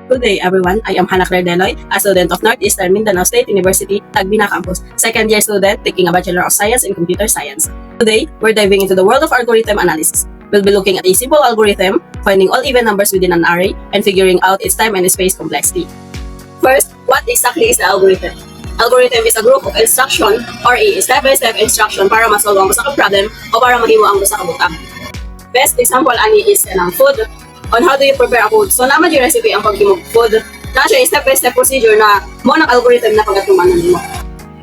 Good day, everyone. I am Hannah Claire Deloy, a student of Northeastern Mindanao State University, Tagbina Campus, second-year student taking a Bachelor of Science in Computer Science. Today, we're diving into the world of algorithm analysis. We'll be looking at a simple algorithm, finding all even numbers within an array, and figuring out its time and space complexity. First, what exactly is the algorithm? Algorithm is a group of instruction or a step-by-step instruction para masolve ang gusto ka problem o para mahimo ang gusto ka butang. Best example ani is kanang food. On how do you prepare a food? So naman yung recipe ang paghimog food. Na siya step-by-step procedure na mo ng algorithm na pagatumanan mo.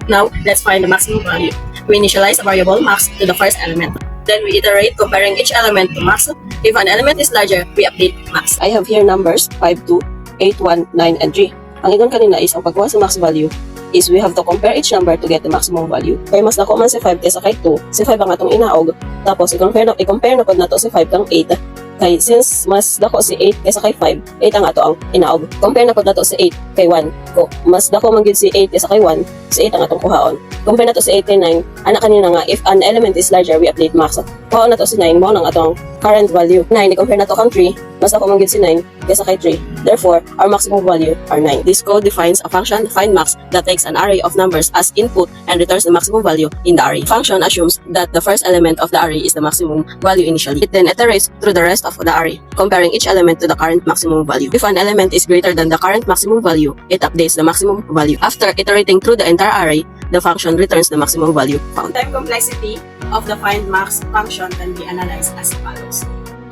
Now, let's find the maximum value. We initialize a variable max to the first element. Then we iterate comparing each element to max. If an element is larger, we update max. I have here numbers 5, 2, 8, 1, 9, and 3. Ang ingon kanina is ang pagkuha sa max value is we have to compare each number to get the maximum value. Kaya mas dako man si 5 kaysa kay 2, si 5 ang atong inaog. Tapos i-compare na pod nato si 5 kang 8. Kay since mas dako si 8 kaysa kay 5, 8 ang ato ang inaog. Compare na pod nato si 8 kay 1. Mas dako man gyud si 8 kaysa kay 1, si 8 ang atong kuhaon. Compare nato si 8 kay 9. Ana kanina nga if an element is larger, we update max. Kuhaon nato si 9 mo nang atong current value. 9 i-compare nato kang 3, mas dako man gyud si 9 kaysa kay 3. Therefore, our maximum value are 9. This code defines a function find max that takes an array of numbers as input and returns the maximum value in the array. Function assumes that the first element of the array is the maximum value initially. It then iterates through the rest of the array, comparing each element to the current maximum value. If an element is greater than the current maximum value, it updates the maximum value. After iterating through the entire array, the function returns the maximum value found. Time complexity of the find max function can be analyzed as follows.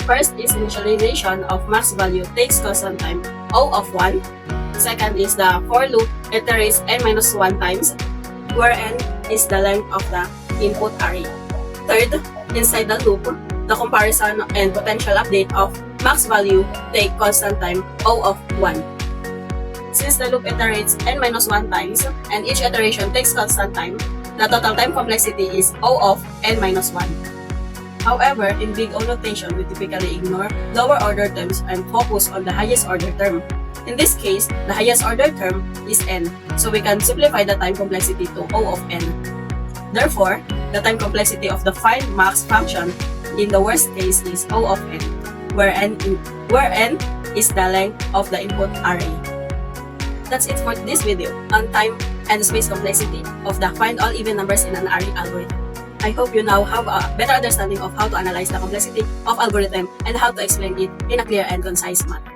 First is initialization of max value takes constant time O of 1. Second is the for loop iterates n-1 times, where n is the length of the input array. Third, inside the loop, the comparison and potential update of max value take constant time O of 1. Since the loop iterates n-1 times and each iteration takes constant time, the total time complexity is O of n-1. However, in big O notation, we typically ignore lower order terms and focus on the highest order term. In this case, the highest order term is n, so we can simplify the time complexity to O of n. Therefore, the time complexity of the find max function in the worst case is O of n, where n is the length of the input array. That's it for this video on time and space complexity of the find all even numbers in an array algorithm. I hope you now have a better understanding of how to analyze the complexity of algorithm and how to explain it in a clear and concise manner.